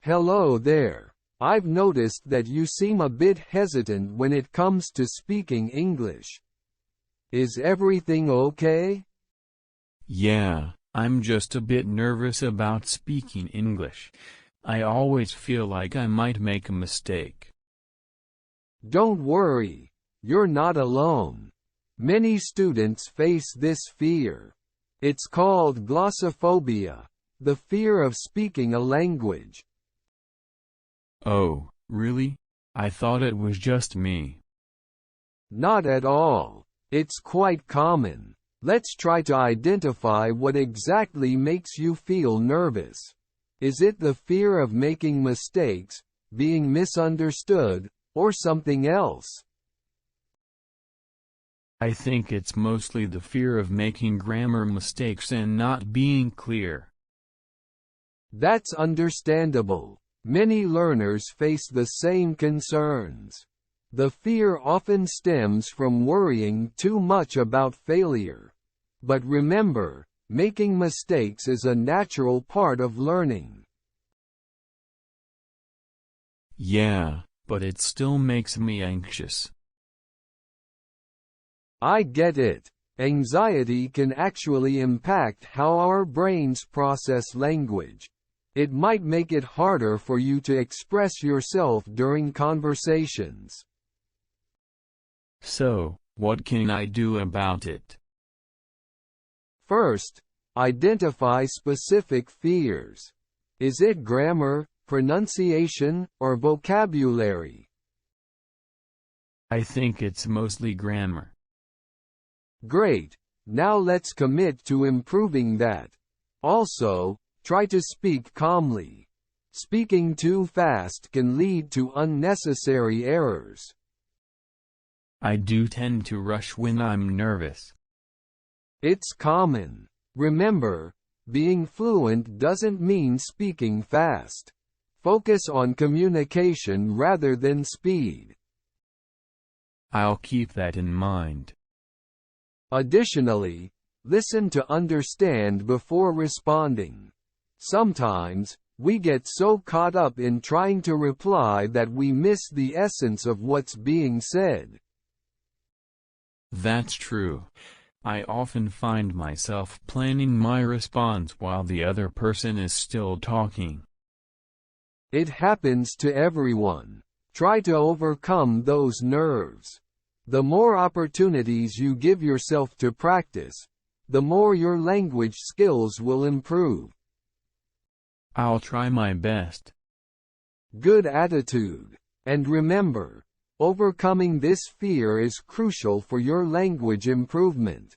Hello there. I've noticed that you seem a bit hesitant when it comes to speaking English. Is everything okay? Yeah, I'm just a bit nervous about speaking English. I always feel like I might make a mistake. Don't worry. You're not alone. Many students face this fear. It's called glossophobia, the fear of speaking a language. Oh, really? I thought it was just me. Not at all. It's quite common. Let's try to identify what exactly makes you feel nervous. Is it the fear of making mistakes, being misunderstood, or something else? I think it's mostly the fear of making grammar mistakes and not being clear. That's understandable. Many learners face the same concerns. The fear often stems from worrying too much about failure. But remember, making mistakes is a natural part of learning. Yeah, but it still makes me anxious. I get it. Anxiety can actually impact how our brains process language. It might make it harder for you to express yourself during conversations. So, what can I do about it? First, identify specific fears. Is it grammar, pronunciation, or vocabulary? I think it's mostly grammar. Great. Now let's commit to improving that. Also, try to speak calmly. Speaking too fast can lead to unnecessary errors. I do tend to rush when I'm nervous. It's common. Remember, being fluent doesn't mean speaking fast. Focus on communication rather than speed. I'll keep that in mind. Additionally, listen to understand before responding. Sometimes, we get so caught up in trying to reply that we miss the essence of what's being said. That's true. I often find myself planning my response while the other person is still talking. It happens to everyone. Try to overcome those nerves. The more opportunities you give yourself to practice, the more your language skills will improve. I'll try my best. Good attitude. And remember, overcoming this fear is crucial for your language improvement.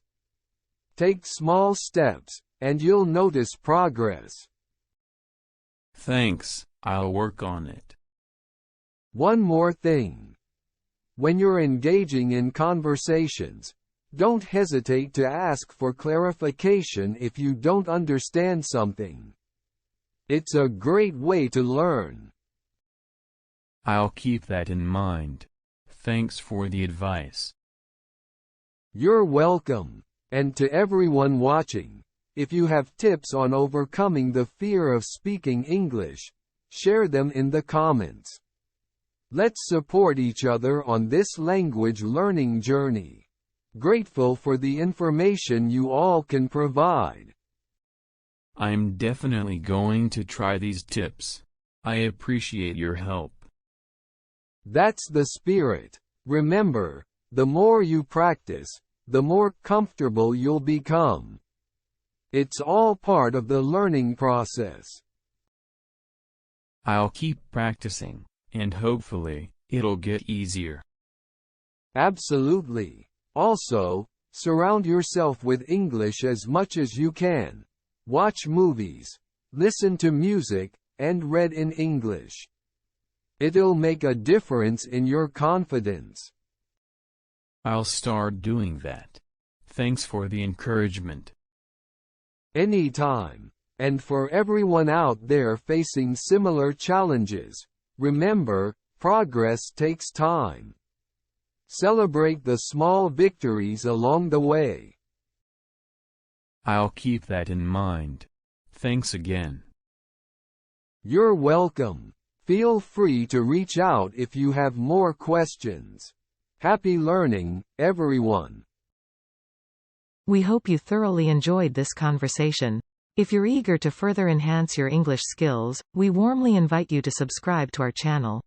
Take small steps, and you'll notice progress. Thanks, I'll work on it. One more thing. When you're engaging in conversations, don't hesitate to ask for clarification if you don't understand something. It's a great way to learn. I'll keep that in mind. Thanks for the advice. You're welcome. And to everyone watching, if you have tips on overcoming the fear of speaking English, share them in the comments. Let's support each other on this language learning journey. Grateful for the information you all can provide. I'm definitely going to try these tips. I appreciate your help. That's the spirit. Remember, the more you practice, the more comfortable you'll become. It's all part of the learning process. I'll keep practicing, and hopefully, it'll get easier. Absolutely. Also, surround yourself with English as much as you can. Watch movies, listen to music, and read in English. It'll make a difference in your confidence. I'll start doing that. Thanks for the encouragement. Anytime. And for everyone out there facing similar challenges, remember, progress takes time. Celebrate the small victories along the way. I'll keep that in mind. Thanks again. You're welcome. Feel free to reach out if you have more questions. Happy learning, everyone. We hope you thoroughly enjoyed this conversation. If you're eager to further enhance your English skills, we warmly invite you to subscribe to our channel.